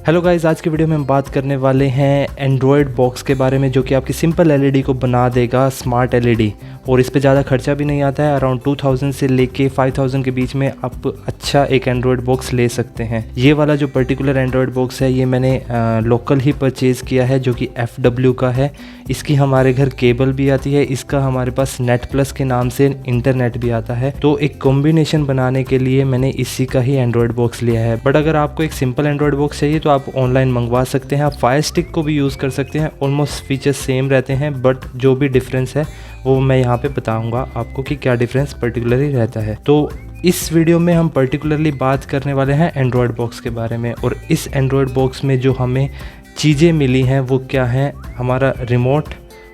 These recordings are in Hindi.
हेलो गाइस, आज की वीडियो में हम बात करने वाले हैं एंड्रॉयड बॉक्स के बारे में, जो कि आपकी सिंपल एलईडी को बना देगा स्मार्ट एलईडी। और इस पे ज़्यादा खर्चा भी नहीं आता है। अराउंड 2000 से लेके 5000 के बीच में आप अच्छा एक एंड्रॉयड बॉक्स ले सकते हैं। ये वाला जो पर्टिकुलर एंड्रॉयड बॉक्स है ये मैंने लोकल ही परचेज़ किया है, जो कि FW का है। इसकी हमारे घर केबल भी आती है, इसका हमारे पास नेट प्लस के नाम से इंटरनेट भी आता है। तो एक कॉम्बिनेशन बनाने के लिए मैंने इसी का ही एंड्रॉयड बॉक्स लिया है। बट अगर आपको एक सिंपल एंड्रॉयड बॉक्स चाहिए तो आप ऑनलाइन मंगवा सकते हैं। आप फायर स्टिक को भी यूज़ कर सकते हैं। ऑलमोस्ट फीचर्स सेम रहते हैं, बट जो भी डिफरेंस है वो मैं यहाँ पे बताऊँगा आपको कि क्या डिफरेंस पर्टिकुलरली रहता है। तो इस वीडियो में हम पर्टिकुलरली बात करने वाले हैं एंड्रॉयड बॉक्स के बारे में। और इस एंड्रॉयड बॉक्स में जो हमें चीज़ें मिली हैं वो क्या हैं, हमारा रिमोट,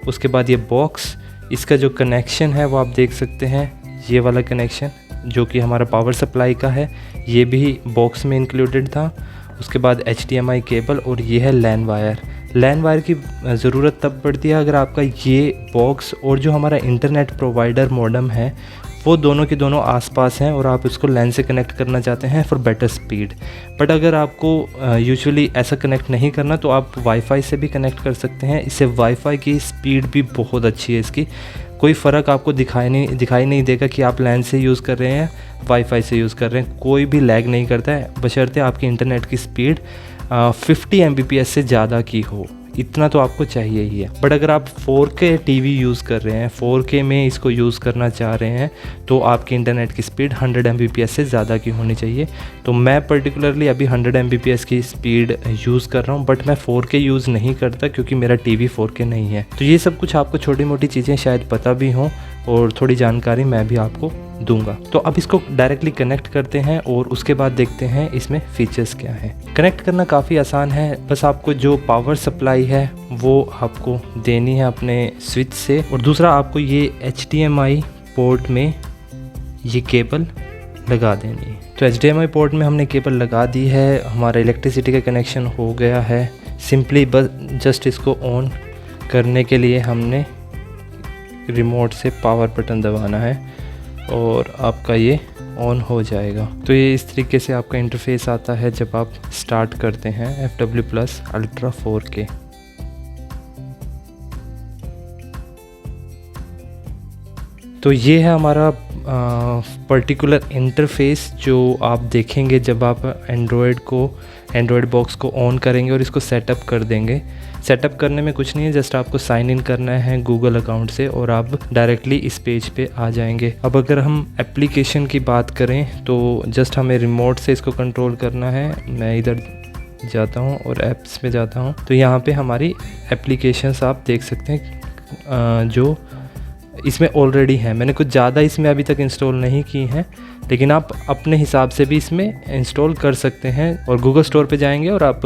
उसके बाद ये बॉक्स, इसका जो कनेक्शन है वो आप देख सकते हैं, ये वाला कनेक्शन जो कि हमारा पावर सप्लाई का है, ये भी बॉक्स में इंक्लूडेड था। उसके बाद HDMI केबल और ये है लैन वायर। लैन वायर की ज़रूरत तब पड़ती है अगर आपका ये बॉक्स और जो हमारा इंटरनेट प्रोवाइडर मॉडेम है वो दोनों के दोनों आसपास हैं और आप इसको लैन से कनेक्ट करना चाहते हैं फॉर बेटर स्पीड। बट अगर आपको यूजुअली ऐसा कनेक्ट नहीं करना तो आप वाईफाई से भी कनेक्ट कर सकते हैं। इससे वाईफाई की स्पीड भी बहुत अच्छी है। इसकी कोई फ़र्क आपको दिखाई नहीं देगा कि आप लैन से यूज़ कर रहे हैं वाईफाई से यूज़ कर रहे हैं। कोई भी लैग नहीं करता है, बशर्ते आपकी इंटरनेट की स्पीड 50 Mbps से ज़्यादा की हो। इतना तो आपको चाहिए ही है। बट अगर आप 4K टीवी यूज़ कर रहे हैं, 4K में इसको यूज़ करना चाह रहे हैं, तो आपकी इंटरनेट की स्पीड 100 Mbps से ज़्यादा की होनी चाहिए। तो मैं पर्टिकुलरली अभी 100 Mbps की स्पीड यूज़ कर रहा हूँ, बट मैं 4K यूज़ नहीं करता क्योंकि मेरा टीवी 4K नहीं है। तो ये सब कुछ आपको छोटी मोटी चीज़ें शायद पता भी हों और थोड़ी जानकारी मैं भी आपको दूंगा। तो अब इसको डायरेक्टली कनेक्ट करते हैं और उसके बाद देखते हैं इसमें फीचर्स क्या हैं। कनेक्ट करना काफ़ी आसान है, बस आपको जो पावर सप्लाई है वो आपको देनी है अपने स्विच से, और दूसरा आपको ये HDMI पोर्ट में ये केबल लगा देनी है। तो HDMI पोर्ट में हमने केबल लगा दी है, हमारा इलेक्ट्रिसिटी का कनेक्शन हो गया है। सिंपली बस जस्ट इसको ऑन करने के लिए हमने रिमोट से पावर बटन दबाना है और आपका ये ऑन हो जाएगा। तो ये इस तरीके से आपका इंटरफेस आता है जब आप स्टार्ट करते हैं FW+ अल्ट्रा 4K। तो ये है हमारा पर्टिकुलर इंटरफेस जो आप देखेंगे जब आप एंड्रॉयड बॉक्स को ऑन करेंगे और इसको सेटअप कर देंगे। सेटअप करने में कुछ नहीं है, जस्ट आपको साइन इन करना है गूगल अकाउंट से और आप डायरेक्टली इस पेज पे आ जाएंगे। अब अगर हम एप्लीकेशन की बात करें तो जस्ट हमें रिमोट से इसको कंट्रोल करना है। मैं इधर जाता हूँ और ऐप्स में जाता हूँ, तो यहाँ पे हमारी एप्लीकेशंस आप देख सकते हैं जो इसमें ऑलरेडी है। मैंने कुछ ज़्यादा इसमें अभी तक इंस्टॉल नहीं की हैं, लेकिन आप अपने हिसाब से भी इसमें इंस्टॉल कर सकते हैं और गूगल स्टोर पे जाएंगे और आप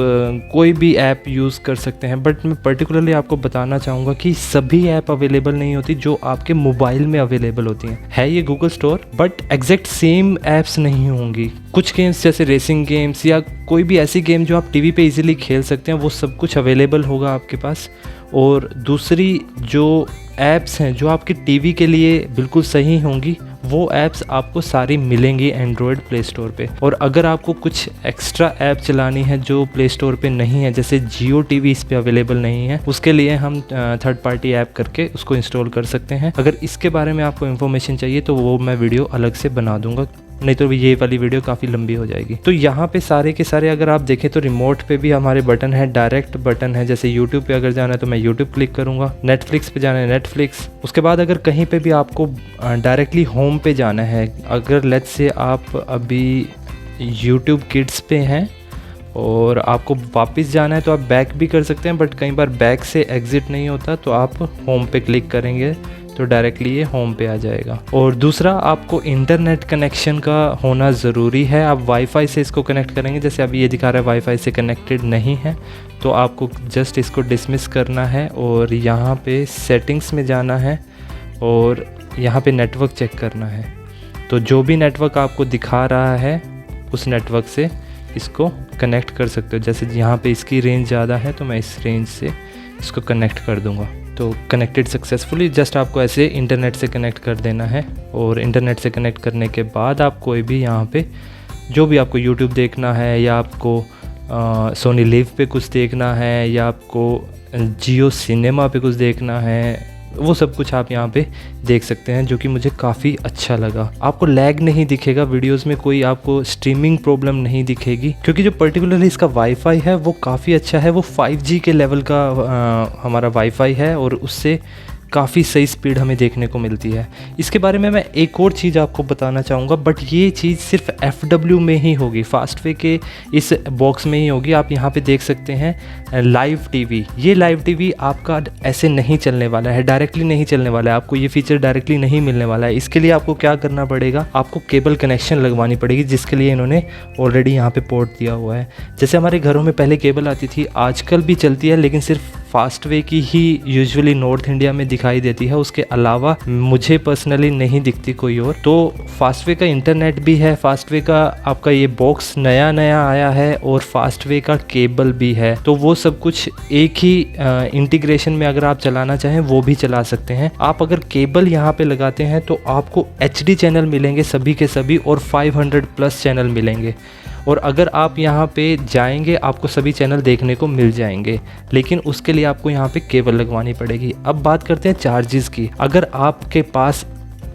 कोई भी ऐप यूज़ कर सकते हैं। बट मैं पर्टिकुलरली आपको बताना चाहूँगा कि सभी ऐप अवेलेबल नहीं होती जो आपके मोबाइल में अवेलेबल होती हैं। है ये Google store, but exact same apps नहीं होंगी। कुछ गेम्स जैसे रेसिंग गेम्स या कोई भी ऐसी गेम जो आप टीवी पे इजीली खेल सकते हैं वो सब कुछ अवेलेबल होगा आपके पास। और दूसरी जो ऐप्स हैं जो आपके टीवी के लिए बिल्कुल सही होंगी, वो ऐप्स आपको सारी मिलेंगी एंड्रॉयड प्ले स्टोर पे। और अगर आपको कुछ एक्स्ट्रा ऐप चलानी है जो प्ले स्टोर पे नहीं है, जैसे जियो टीवी इस पे अवेलेबल नहीं है, उसके लिए हम थर्ड पार्टी ऐप करके उसको इंस्टॉल कर सकते हैं। अगर इसके बारे में आपको इन्फॉर्मेशन चाहिए तो वो मैं वीडियो अलग से बना दूंगा, नहीं तो ये वाली वीडियो काफ़ी लंबी हो जाएगी। तो यहाँ पे सारे के सारे अगर आप देखें तो रिमोट पे भी हमारे बटन है, डायरेक्ट बटन है। जैसे यूट्यूब पे अगर जाना है तो मैं यूट्यूब क्लिक करूँगा, नेटफ्लिक्स पे जाना है नेटफ्लिक्स। उसके बाद अगर कहीं पे भी आपको डायरेक्टली होम पे जाना है, अगर लेट्स से आप अभी यूट्यूब किड्स पे हैं और आपको वापस जाना है तो आप बैक भी कर सकते हैं, बट कई बार बैक से एग्ज़िट नहीं होता तो आप होम पे क्लिक करेंगे तो डायरेक्टली ये होम पे आ जाएगा। और दूसरा, आपको इंटरनेट कनेक्शन का होना ज़रूरी है। आप वाईफाई से इसको कनेक्ट करेंगे, जैसे अभी ये दिखा रहा है वाईफाई से कनेक्टेड नहीं है, तो आपको जस्ट इसको डिसमिस करना है और यहाँ पे सेटिंग्स में जाना है और यहाँ पे नेटवर्क चेक करना है। तो जो भी नेटवर्क आपको दिखा रहा है उस नेटवर्क से इसको कनेक्ट कर सकते हो। जैसे यहाँ पे इसकी रेंज ज़्यादा है तो मैं इस रेंज से इसको कनेक्ट कर दूँगा। तो कनेक्टेड सक्सेसफुली। जस्ट आपको ऐसे इंटरनेट से कनेक्ट कर देना है और इंटरनेट से कनेक्ट करने के बाद आप कोई भी यहाँ पे जो भी आपको यूट्यूब देखना है या आपको सोनी लिव पे कुछ देखना है या आपको जियो सिनेमा पे कुछ देखना है, वो सब कुछ आप यहाँ पे देख सकते हैं, जो कि मुझे काफ़ी अच्छा लगा। आपको लैग नहीं दिखेगा वीडियोस में, कोई आपको स्ट्रीमिंग प्रॉब्लम नहीं दिखेगी, क्योंकि जो पर्टिकुलरली इसका वाईफाई है वो काफ़ी अच्छा है। वो 5G के लेवल का हमारा वाईफाई है और उससे काफ़ी सही स्पीड हमें देखने को मिलती है। इसके बारे में मैं एक और चीज़ आपको बताना चाहूँगा, बट ये चीज़ सिर्फ FW में ही होगी, फास्टवे के इस बॉक्स में ही होगी। आप यहाँ पे देख सकते हैं लाइव टीवी। ये लाइव टीवी आपका ऐसे नहीं चलने वाला है, डायरेक्टली नहीं चलने वाला है, आपको ये फीचर डायरेक्टली नहीं मिलने वाला है। इसके लिए आपको क्या करना पड़ेगा, आपको केबल कनेक्शन लगवानी पड़ेगी, जिसके लिए इन्होंने ऑलरेडी यहाँ पे पोर्ट दिया हुआ है। जैसे हमारे घरों में पहले केबल आती थी, आजकल भी चलती है, लेकिन सिर्फ फास्टवे की ही यूजुअली नॉर्थ इंडिया में दिखाई देती है, उसके अलावा मुझे पर्सनली नहीं दिखती कोई और। तो फास्टवे का इंटरनेट भी है, फास्टवे का आपका ये बॉक्स नया आया है और फास्टवे का केबल भी है। तो वो सब कुछ एक ही इंटीग्रेशन में अगर आप चलाना चाहें वो भी चला सकते हैं। आप अगर केबल यहाँ पे लगाते हैं तो आपको HD चैनल मिलेंगे सभी के सभी और 500+ चैनल मिलेंगे। और अगर आप यहाँ पे जाएंगे आपको सभी चैनल देखने को मिल जाएंगे, लेकिन उसके लिए आपको यहाँ पे केबल लगवानी पड़ेगी। अब बात करते हैं चार्जेस की। अगर आपके पास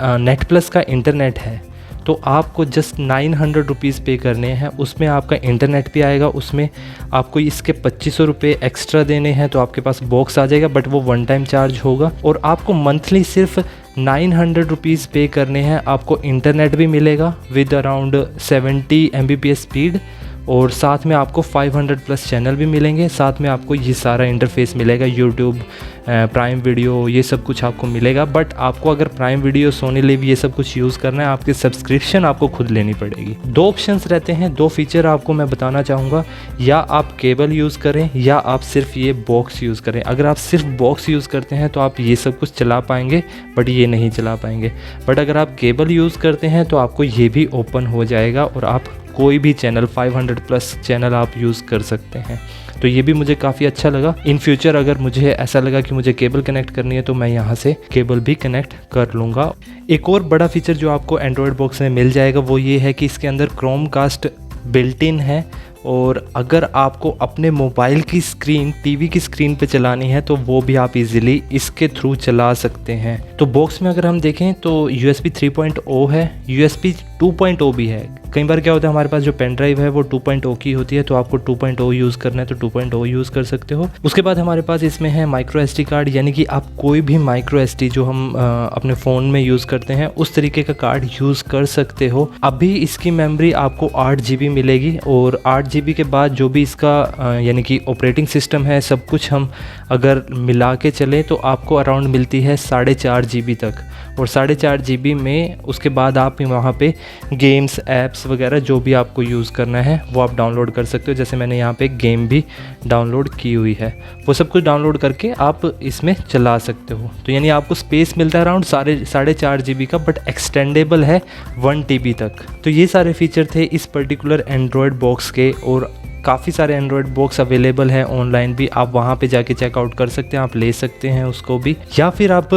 नेट प्लस का इंटरनेट है तो आपको जस्ट 900 रुपीज़ पे करने हैं, उसमें आपका इंटरनेट भी आएगा, उसमें आपको इसके 2500 रुपये एक्स्ट्रा देने हैं, तो आपके पास बॉक्स आ जाएगा, बट वो 1 टाइम चार्ज होगा। और आपको मंथली सिर्फ 900 रुपीज़ पे करने हैं, आपको इंटरनेट भी मिलेगा विद अराउंड 70 Mbps स्पीड, और साथ में आपको 500+ चैनल भी मिलेंगे। साथ में आपको ये सारा इंटरफेस मिलेगा, यूट्यूब, प्राइम वीडियो, ये सब कुछ आपको मिलेगा। बट आपको अगर प्राइम वीडियो, सोनी लिव ये सब कुछ यूज़ करना है, आपकी सब्सक्रिप्शन आपको खुद लेनी पड़ेगी। 2 ऑप्शंस रहते हैं, 2 फीचर आपको मैं बताना चाहूँगा, या आप केबल यूज़ करें या आप सिर्फ ये बॉक्स यूज़ करें। अगर आप सिर्फ बॉक्स यूज़ करते हैं तो आप ये सब कुछ चला पाएंगे, बट ये नहीं चला पाएंगे। बट अगर आप केबल यूज़ करते हैं तो आपको ये भी ओपन हो जाएगा और आप कोई भी चैनल 500+ चैनल आप यूज़ कर सकते हैं। तो ये भी मुझे काफ़ी अच्छा लगा। इन फ्यूचर अगर मुझे ऐसा लगा कि मुझे केबल कनेक्ट करनी है तो मैं यहाँ से केबल भी कनेक्ट कर लूँगा। एक और बड़ा फीचर जो आपको एंड्रॉयड बॉक्स में मिल जाएगा वो ये है कि इसके अंदर क्रोमकास्ट बिल्ट इन है, और अगर आपको अपने मोबाइल की स्क्रीन टीवी की स्क्रीन पे चलानी है तो वो भी आप इजीली इसके थ्रू चला सकते हैं। तो बॉक्स में अगर हम देखें तो USB 3.0 है, USB 2.0 भी है। कई बार क्या होता है, हमारे पास जो पेन ड्राइव है वो 2.0 की होती है, तो आपको 2.0 यूज़ करना है तो 2.0 यूज़ कर सकते हो। उसके बाद हमारे पास इसमें है माइक्रो SD कार्ड, यानी कि आप कोई भी माइक्रो SD जो हम अपने फ़ोन में यूज़ करते हैं उस तरीके का कार्ड यूज़ कर सकते हो। अभी इसकी मेमोरी आपको 8 GB मिलेगी, और 8 GB के बाद जो भी इसका यानी कि ऑपरेटिंग सिस्टम है, सब कुछ हम अगर मिला के चलें तो आपको अराउंड मिलती है 4.5 GB तक। और 4.5 GB में उसके बाद आप वहाँ पे गेम्स, ऐप्स वगैरह जो भी आपको यूज़ करना है वो आप डाउनलोड कर सकते हो। जैसे मैंने यहाँ पे गेम भी डाउनलोड की हुई है, वो सब कुछ डाउनलोड करके आप इसमें चला सकते हो। तो यानी आपको स्पेस मिलता है अराउंड 4.5 GB का, बट एक्सटेंडेबल है 1 TB तक। तो ये सारे फीचर थे इस पर्टिकुलर एंड्रॉयड बॉक्स के, और काफ़ी सारे एंड्रॉयड बॉक्स अवेलेबल हैं ऑनलाइन भी, आप वहाँ पे जाके चेकआउट कर सकते हैं, आप ले सकते हैं उसको भी। या फिर आप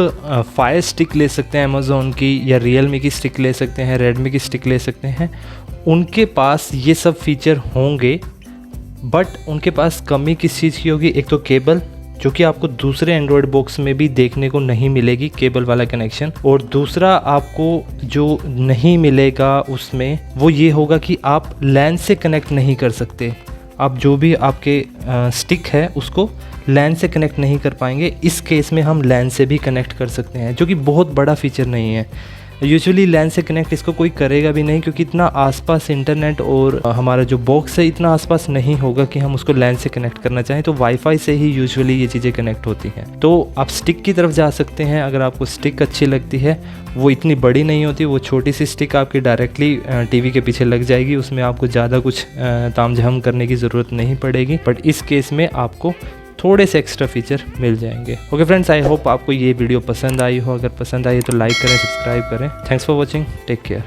फायर स्टिक ले सकते हैं अमेज़ॉन की, या रियलमी की स्टिक ले सकते हैं, रेडमी की स्टिक ले सकते हैं। उनके पास ये सब फीचर होंगे, बट उनके पास कमी किस चीज़ की होगी, एक तो केबल, जो कि आपको दूसरे एंड्रॉयड बॉक्स में भी देखने को नहीं मिलेगी केबल वाला कनेक्शन, और दूसरा आपको जो नहीं मिलेगा उसमें वो ये होगा कि आप लैन से कनेक्ट नहीं कर सकते। आप जो भी आपके स्टिक है उसको लैन से कनेक्ट नहीं कर पाएंगे। इस केस में हम लैन से भी कनेक्ट कर सकते हैं, जो कि बहुत बड़ा फीचर नहीं है। यूजुअली लैन से कनेक्ट इसको कोई करेगा भी नहीं, क्योंकि इतना आसपास इंटरनेट और हमारा जो बॉक्स है इतना आसपास नहीं होगा कि हम उसको लैन से कनेक्ट करना चाहें। तो वाईफाई से ही यूजुअली ये चीज़ें कनेक्ट होती हैं। तो आप स्टिक की तरफ जा सकते हैं अगर आपको स्टिक अच्छी लगती है। वो इतनी बड़ी नहीं होती, वो छोटी सी स्टिक आपकी डायरेक्टली टीवी के पीछे लग जाएगी, उसमें आपको ज़्यादा कुछ तामझाम करने की ज़रूरत नहीं पड़ेगी। बट इस केस में आपको थोड़े से एक्स्ट्रा फीचर मिल जाएंगे। ओके फ्रेंड्स, आई होप आपको ये वीडियो पसंद आई हो। अगर पसंद आई तो लाइक करें, सब्सक्राइब करें। Thanks for watching, take care.